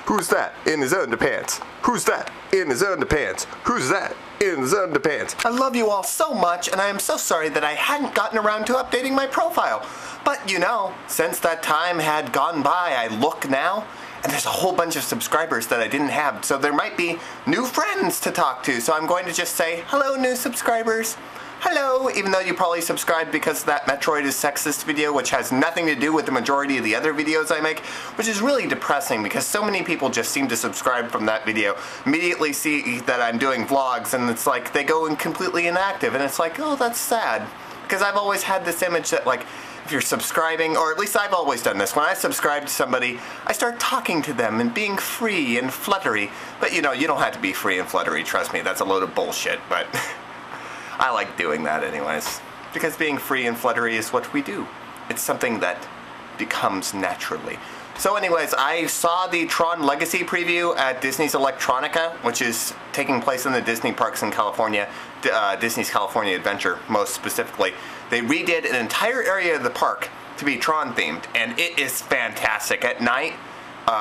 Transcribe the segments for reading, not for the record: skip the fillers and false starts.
Who's that in his underpants? Who's that in his underpants? Who's that in his underpants? I love you all so much, and I am so sorry that I hadn't gotten around to updating my profile. But you know, since that time had gone by, I look now, and there's a whole bunch of subscribers that I didn't have, so there might be new friends to talk to, so I'm going to just say, hello new subscribers. Hello, even though you probably subscribed because of that Metroid is sexist video, which has nothing to do with the majority of the other videos I make, which is really depressing because so many people just seem to subscribe from that video, immediately see that I'm doing vlogs, and it's like they go completely inactive, and it's like, oh, that's sad. Because I've always had this image that, like, if you're subscribing, or at least I've always done this, when I subscribe to somebody, I start talking to them and being free and fluttery. But you know, you don't have to be free and fluttery, trust me, that's a load of bullshit, but I like doing that anyways. Because being free and fluttery is what we do. It's something that becomes naturally. So anyways, I saw the Tron Legacy preview at Disney's Electronica, which is taking place in the Disney parks in California, Disney's California Adventure, most specifically. They redid an entire area of the park to be Tron themed, and it is fantastic. At night,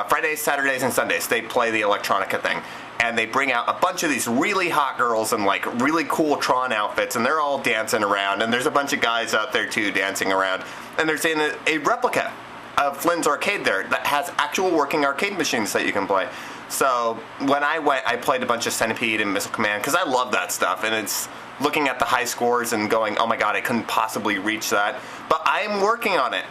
Fridays, Saturdays, and Sundays, they play the Electronica thing. And they bring out a bunch of these really hot girls in like really cool Tron outfits, and they're all dancing around, and there's a bunch of guys out there too dancing around. And there's a replica of Flynn's arcade there that has actual working arcade machines that you can play. So when I went, I played a bunch of Centipede and Missile Command because I love that stuff, and it's looking at the high scores and going, oh my god, I couldn't possibly reach that. But I am working on it.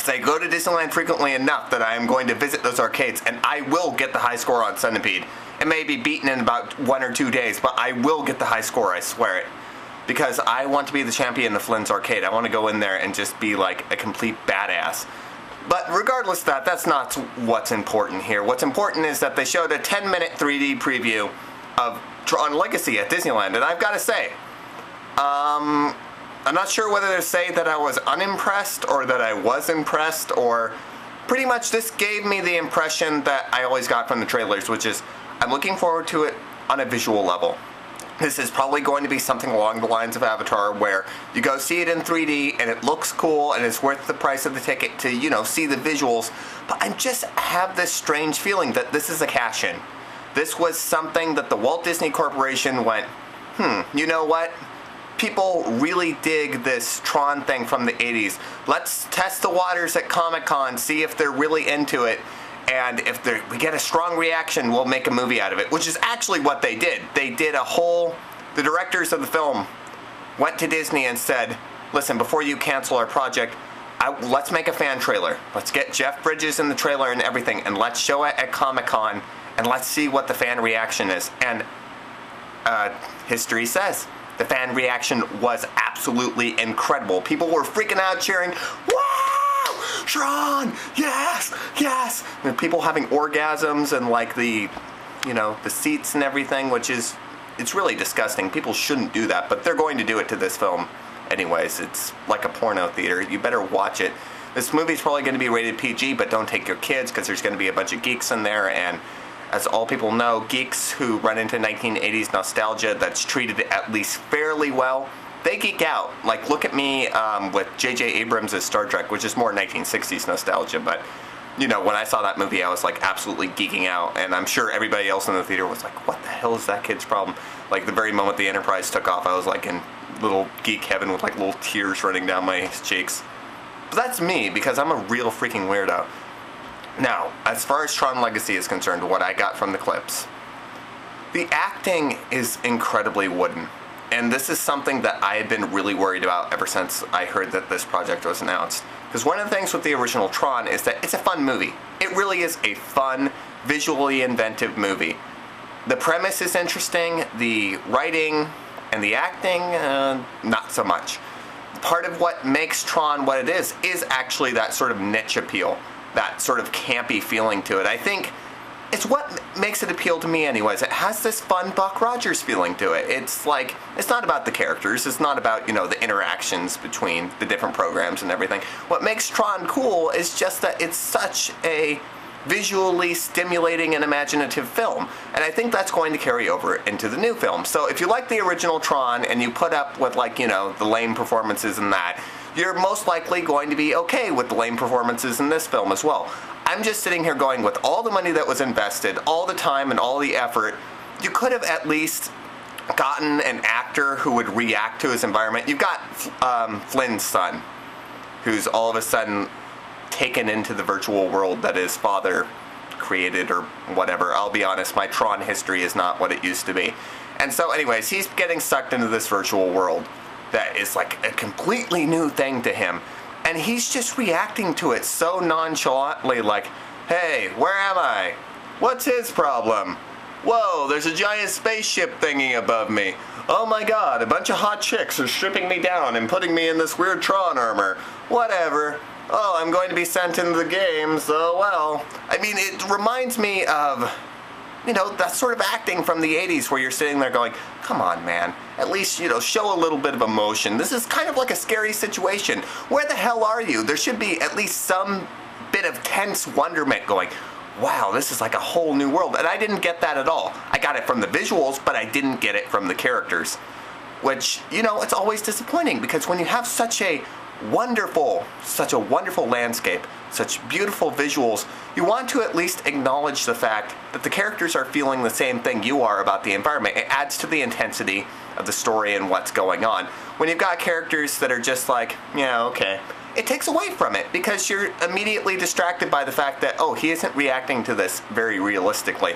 So I go to Disneyland frequently enough that I am going to visit those arcades, and I will get the high score on Centipede. It may be beaten in about 1 or 2 days, but I will get the high score, I swear it. Because I want to be the champion of Flynn's arcade. I want to go in there and just be like a complete badass. But regardless of that, that's not what's important here. What's important is that they showed a 10-minute 3D preview of Tron Legacy at Disneyland, and I've got to say, I'm not sure whether to say that I was unimpressed or that I was impressed, or pretty much this gave me the impression that I always got from the trailers, which is I'm looking forward to it on a visual level. This is probably going to be something along the lines of Avatar, where you go see it in 3D and it looks cool and it's worth the price of the ticket to, you know, see the visuals. But I just have this strange feeling that this is a cash-in. This was something that the Walt Disney Corporation went, you know what? People really dig this Tron thing from the 80s. Let's test the waters at Comic-Con, see if they're really into it. And if we get a strong reaction, we'll make a movie out of it, which is actually what they did. They did the directors of the film went to Disney and said, listen, before you cancel our project, let's make a fan trailer. Let's get Jeff Bridges in the trailer and everything, and let's show it at Comic-Con, and let's see what the fan reaction is. And history says the fan reaction was absolutely incredible. People were freaking out, cheering, wow! Tron, yes, yes. And people having orgasms and like the seats and everything, which is, it's really disgusting. People shouldn't do that, but they're going to do it to this film anyways. It's like a porno theater. You better watch it. This movie's probably going to be rated PG, but don't take your kids because there's going to be a bunch of geeks in there, and as all people know, geeks who run into 1980s nostalgia that's treated at least fairly well, they geek out. Like, look at me with J.J. Abrams' Star Trek, which is more 1960s nostalgia, but, you know, when I saw that movie, I was, like, absolutely geeking out, and I'm sure everybody else in the theater was like, what the hell is that kid's problem? Like, the very moment the Enterprise took off, I was, like, in little geek heaven with, like, little tears running down my cheeks. But that's me, because I'm a real freaking weirdo. Now, as far as Tron Legacy is concerned, what I got from the clips, the acting is incredibly wooden. And this is something that I have been really worried about ever since I heard that this project was announced. Because one of the things with the original Tron is that it's a fun movie. It really is a fun, visually inventive movie. The premise is interesting, the writing and the acting, not so much. Part of what makes Tron what it is actually that sort of niche appeal, that sort of campy feeling to it. I think it's what makes it appeal to me anyways. It has this fun Buck Rogers feeling to it. It's like, it's not about the characters, it's not about, you know, the interactions between the different programs and everything. What makes Tron cool is just that it's such a visually stimulating and imaginative film. And I think that's going to carry over into the new film. So if you like the original Tron and you put up with, like, you know, the lame performances in that, you're most likely going to be okay with the lame performances in this film as well. I'm just sitting here going, with all the money that was invested, all the time and all the effort, you could have at least gotten an actor who would react to his environment. You've got Flynn's son, who's all of a sudden taken into the virtual world that his father created or whatever. I'll be honest, my Tron history is not what it used to be. And so anyways, he's getting sucked into this virtual world that is like a completely new thing to him. And he's just reacting to it so nonchalantly, like, hey, where am I? What's his problem? Whoa, there's a giant spaceship thingy above me. Oh my god, a bunch of hot chicks are stripping me down and putting me in this weird Tron armor. Whatever. Oh, I'm going to be sent into the game, so well. I mean, it reminds me of, you know, that sort of acting from the 80s where you're sitting there going, come on, man. At least, you know, show a little bit of emotion. This is kind of like a scary situation. Where the hell are you? There should be at least some bit of tense wonderment going, wow, this is like a whole new world. And I didn't get that at all. I got it from the visuals, but I didn't get it from the characters. Which, you know, it's always disappointing because when you have such a wonderful landscape, such beautiful visuals, you want to at least acknowledge the fact that the characters are feeling the same thing you are about the environment. It adds to the intensity of the story and what's going on. When you've got characters that are just like, yeah, okay, it takes away from it because you're immediately distracted by the fact that, oh, he isn't reacting to this very realistically.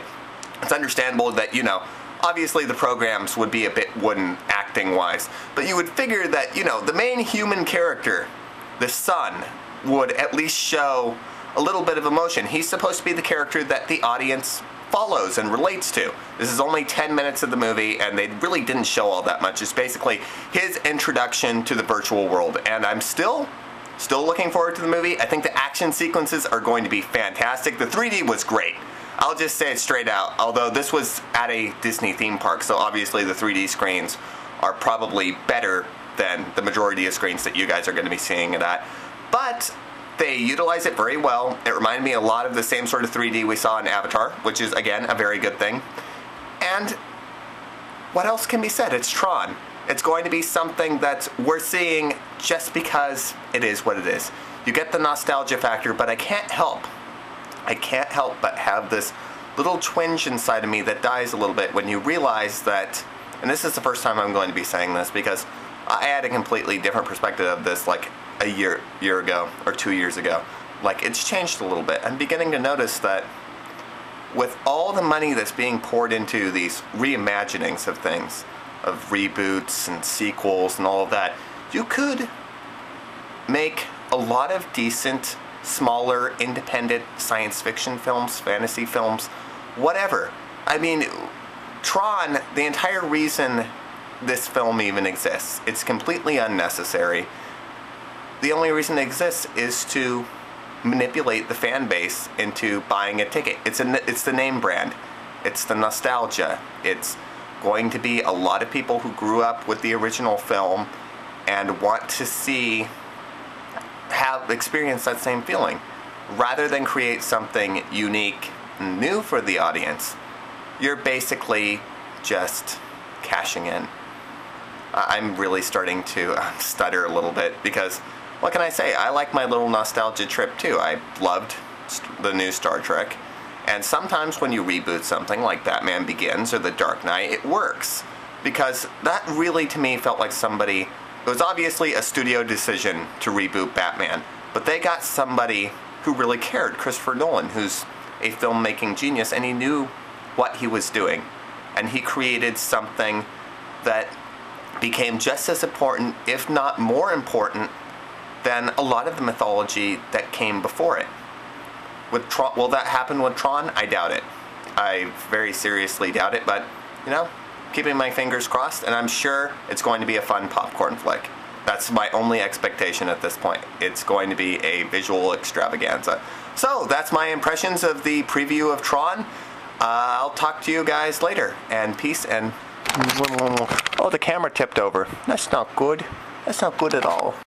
It's understandable that, you know, obviously the programs would be a bit wooden acting-wise, but you would figure that, you know, the main human character, the son, would at least show a little bit of emotion. He's supposed to be the character that the audience follows and relates to. This is only 10 minutes of the movie, and they really didn't show all that much. It's basically his introduction to the virtual world, and I'm still looking forward to the movie. I think the action sequences are going to be fantastic. The 3D was great. I'll just say it straight out, although this was at a Disney theme park, so obviously the 3D screens are probably better than the majority of screens that you guys are going to be seeing it at. But they utilize it very well. It reminded me a lot of the same sort of 3D we saw in Avatar, which is, again, a very good thing. And what else can be said? It's Tron. It's going to be something that we're seeing just because it is what it is. You get the nostalgia factor, but I can't help but have this little twinge inside of me that dies a little bit when you realize that, and this is the first time I'm going to be saying this because I had a completely different perspective of this like a year ago or 2 years ago. Like, it's changed a little bit. I'm beginning to notice that with all the money that's being poured into these reimaginings of things, of reboots and sequels and all of that, you could make a lot of decent, smaller, independent science fiction films, fantasy films, whatever. I mean, Tron, the entire reason this film even exists, it's completely unnecessary. The only reason it exists is to manipulate the fan base into buying a ticket. It's the name brand. It's the nostalgia. It's going to be a lot of people who grew up with the original film and want to experience that same feeling. Rather than create something unique and new for the audience, you're basically just cashing in. I'm really starting to stutter a little bit because, what can I say? I like my little nostalgia trip too. I loved the new Star Trek. And sometimes when you reboot something like Batman Begins or The Dark Knight, it works. Because that really, to me, felt like somebody... It was obviously a studio decision to reboot Batman, but they got somebody who really cared, Christopher Nolan, who's a filmmaking genius, and he knew what he was doing. And he created something that became just as important, if not more important, than a lot of the mythology that came before it. With Tron, will that happen with Tron? I doubt it. I very seriously doubt it, but, you know, keeping my fingers crossed, and I'm sure it's going to be a fun popcorn flick. That's my only expectation at this point. It's going to be a visual extravaganza. So, that's my impressions of the preview of Tron. I'll talk to you guys later, and peace, and... Oh, the camera tipped over. That's not good. That's not good at all.